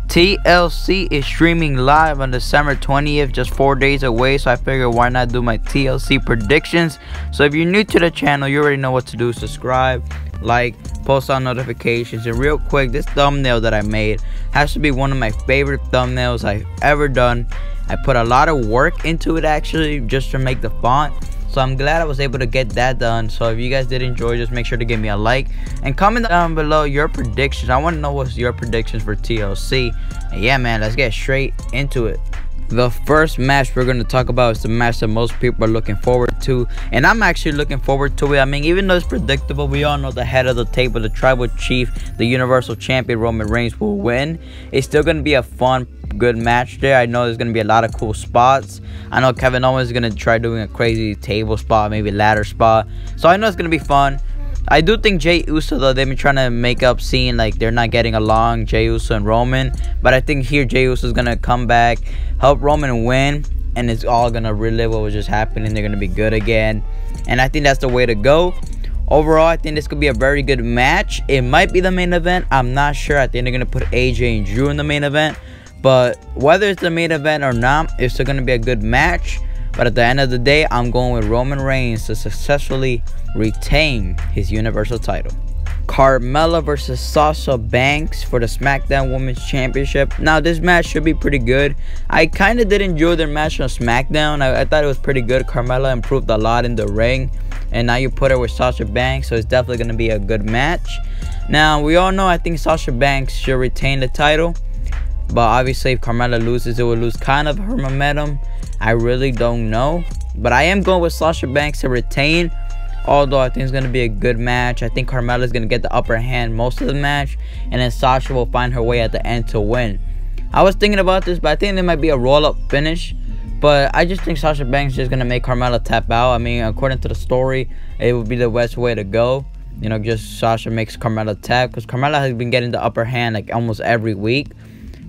TLC is streaming live on December 20th, just 4 days away, so I figured why not do my TLC predictions. So if you're new to the channel, you already know what to do. Subscribe, like, post on notifications. And real quick, this thumbnail that I made has to be one of my favorite thumbnails I've ever done. I put a lot of work into it actually, just to make the font. So I'm glad I was able to get that done. So if you guys did enjoy, just make sure to give me a like and comment down below your predictions. I want to know what's your predictions for TLC. And yeah, man, let's get straight into it. The first match we're going to talk about is the match that most people are looking forward to, and I'm actually looking forward to it. I mean, even though it's predictable, we all know the head of the table, the tribal chief, the universal champion Roman Reigns will win. It's still going to be a fun, good match there. I know there's going to be a lot of cool spots. I know Kevin Owens is going to try doing a crazy table spot, maybe ladder spot, so I know it's going to be fun. I do think Jey Uso, though, they've been trying to make up scene like they're not getting along, Jey Uso and Roman. But I think here Jey Uso is going to come back, help Roman win, and it's all going to relive what was just happening. They're going to be good again. And I think that's the way to go. Overall, I think this could be a very good match. It might be the main event. I'm not sure. I think they're going to put AJ and Drew in the main event. But whether it's the main event or not, it's still going to be a good match. But at the end of the day, I'm going with Roman Reigns to successfully retain his Universal title. Carmella versus Sasha Banks for the SmackDown Women's Championship. Now, this match should be pretty good. I kind of did enjoy their match on SmackDown. I thought it was pretty good. Carmella improved a lot in the ring. And now you put her with Sasha Banks, so it's definitely going to be a good match. Now, we all know I think Sasha Banks should retain the title. But obviously, if Carmella loses, it will lose kind of her momentum. I really don't know. But I am going with Sasha Banks to retain. Although I think it's going to be a good match. I think Carmella is going to get the upper hand most of the match. And then Sasha will find her way at the end to win. I was thinking about this, but I think there might be a roll-up finish. But I just think Sasha Banks is just going to make Carmella tap out. I mean, according to the story, it would be the best way to go. You know, just Sasha makes Carmella tap. Because Carmella has been getting the upper hand like almost every week.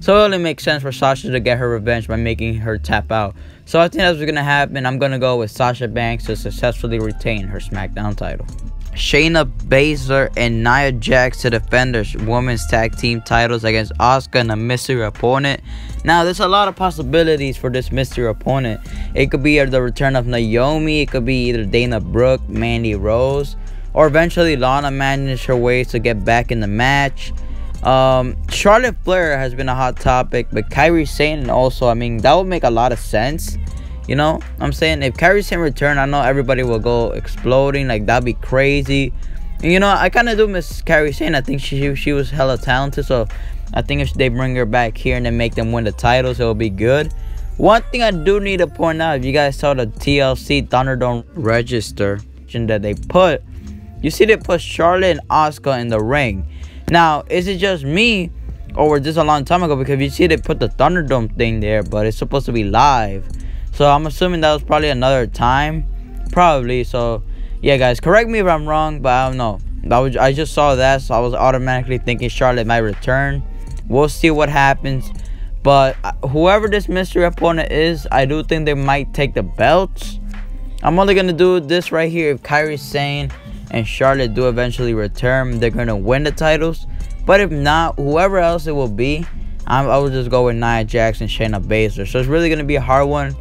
So it only makes sense for Sasha to get her revenge by making her tap out. So I think that's what's going to happen. I'm going to go with Sasha Banks to successfully retain her SmackDown title. Shayna Baszler and Nia Jax to defend their women's tag team titles against Asuka and a mystery opponent. Now, there's a lot of possibilities for this mystery opponent. It could be the return of Naomi. It could be either Dana Brooke, Mandy Rose, or eventually Lana manages her ways to get back in the match. Charlotte Flair has been a hot topic, but Kairi Sane also, I mean, that would make a lot of sense. You know what I'm saying? If Kairi Sane return, I know everybody will go exploding, like that'd be crazy. And, you know, I kind of do miss Kairi Sane. I think she was hella talented, so I think if they bring her back here and then make them win the titles, it'll be good. One thing I do need to point out, if you guys saw the TLC Thunderdome register that they put, you see they put Charlotte and Asuka in the ring. Now, is it just me, or was this a long time ago? Because you see they put the Thunderdome thing there, but it's supposed to be live. So I'm assuming that was probably another time. Probably. So, yeah, guys, correct me if I'm wrong, but I don't know. I just saw that, so I was automatically thinking Charlotte might return. We'll see what happens. But whoever this mystery opponent is, I do think they might take the belts. I'm only going to do this right here if Kairi Sane and Charlotte do eventually return. They're going to win the titles. But if not, whoever else it will be, I will just go with Nia Jax and Shayna Baszler. So it's really going to be a hard one.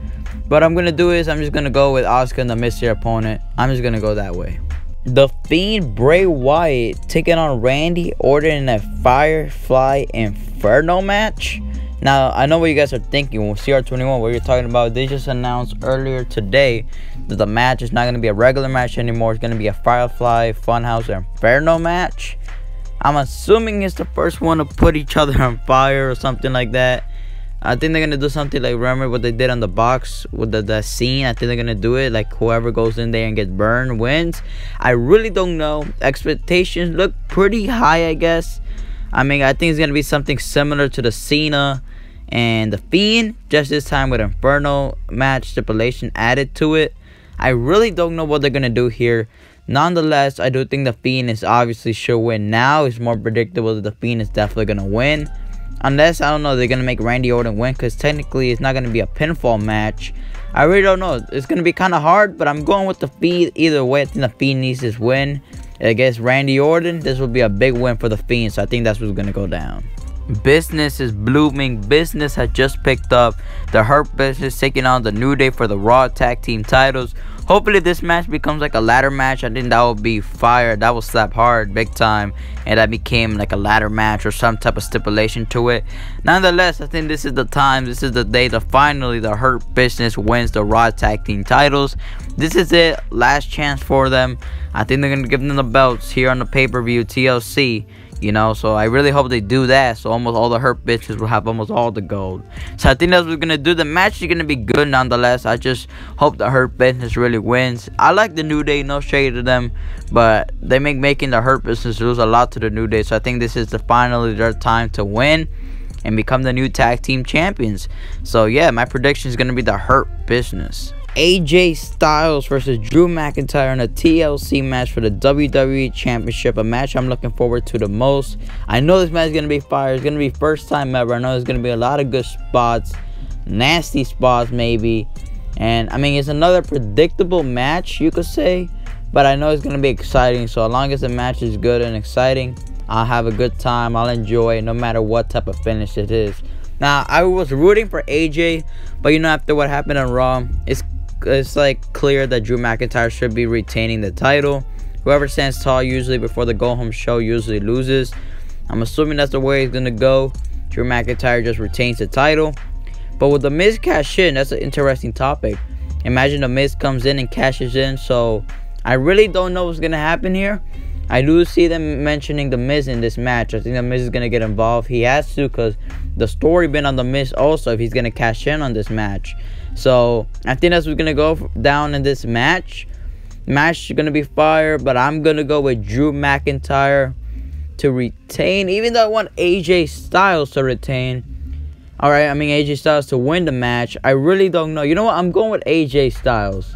But I'm going to do is I'm just going to go with Asuka and the mystery opponent. I'm just going to go that way. The Fiend Bray Wyatt taking on Randy Orton in a Firefly Inferno match. Now, I know what you guys are thinking. Well, CR21, what you're talking about, they just announced earlier today that the match is not going to be a regular match anymore. It's going to be a Firefly Funhouse Inferno match. I'm assuming it's the first one to put each other on fire or something like that. I think they're going to do something like, remember what they did on the box with the scene? I think they're going to do it like whoever goes in there and gets burned wins. I really don't know. Expectations look pretty high, I guess. I mean, I think it's going to be something similar to the Cena and the Fiend, just this time with Inferno match stipulation added to it. I really don't know what they're going to do here. Nonetheless, I do think the Fiend is obviously should win now. It's more predictable that the Fiend is definitely going to win. Unless, I don't know, they're going to make Randy Orton win, because technically it's not going to be a pinfall match. I really don't know. It's going to be kind of hard, but I'm going with the Fiend either way. I think the Fiend needs this win against Randy Orton. This will be a big win for the Fiend, so I think that's what's going to go down. Business is blooming. Business has just picked up. The Hurt Business taking on the New Day for the Raw Tag Team titles. Hopefully this match becomes like a ladder match. I think that would be fire. That will slap hard big time, and that became like a ladder match or some type of stipulation to it. Nonetheless, I think this is the time, this is the day that finally the Hurt Business wins the Raw Tag Team titles. This is it, last chance for them. I think they're gonna give them the belts here on the pay-per-view TLC. You know, so I really hope they do that, so almost all the Hurt Bitches will have almost all the gold. So I think that's what we're gonna do. The match is gonna be good nonetheless. I just hope the Hurt Business really wins. I like the New Day, no shade to them, but they making the Hurt Business lose a lot to the New Day. So I think this is finally their time to win and become the new tag team champions. So yeah, my prediction is gonna be the Hurt Business. AJ Styles versus Drew McIntyre in a TLC match for the WWE Championship, a match I'm looking forward to the most. I know this match is going to be fire. It's going to be first time ever. I know there's going to be a lot of good spots, nasty spots maybe, and I mean it's another predictable match you could say, but I know it's going to be exciting. So as long as the match is good and exciting, I'll have a good time. I'll enjoy it no matter what type of finish it is. Now I was rooting for AJ, but you know, after what happened on Raw, it's like clear that Drew McIntyre should be retaining the title. Whoever stands tall usually before the go home show usually loses. I'm assuming that's the way it's gonna go. Drew McIntyre just retains the title. But with the Miz cash in, that's an interesting topic. Imagine the Miz comes in and cashes in. So I really don't know what's gonna happen here. I do see them mentioning the Miz in this match. I think the Miz is gonna get involved. He has to, because the story been on the Miz also if he's gonna cash in on this match. So I think that's what's gonna go down in this match. Match is gonna be fire, but I'm gonna go with Drew McIntyre to retain, even though I want AJ Styles to retain. Alright, I mean AJ Styles to win the match. I really don't know. You know what? I'm going with AJ Styles.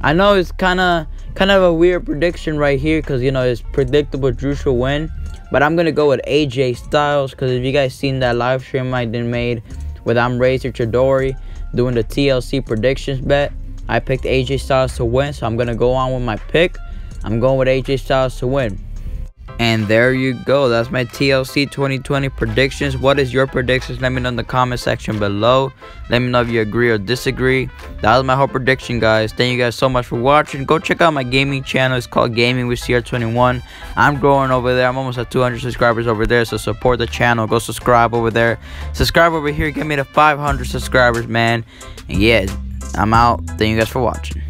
I know it's kind of a weird prediction right here, because you know it's predictable Drew should win, but I'm gonna go with AJ Styles, because if you guys seen that live stream I did made with I'm Razor Chidori doing the TLC predictions bet, I picked AJ Styles to win, so I'm gonna go on with my pick. I'm going with AJ Styles to win. And there you go. That's my TLC 2020 predictions. What is your predictions? Let me know in the comment section below. Let me know if you agree or disagree. That was my whole prediction, guys. Thank you guys so much for watching. Go check out my gaming channel. It's called Gaming with CR21. I'm growing over there. I'm almost at 200 subscribers over there, so support the channel. Go subscribe over there. Subscribe over here. Get me to 500 subscribers, man. And yeah, I'm out. Thank you guys for watching.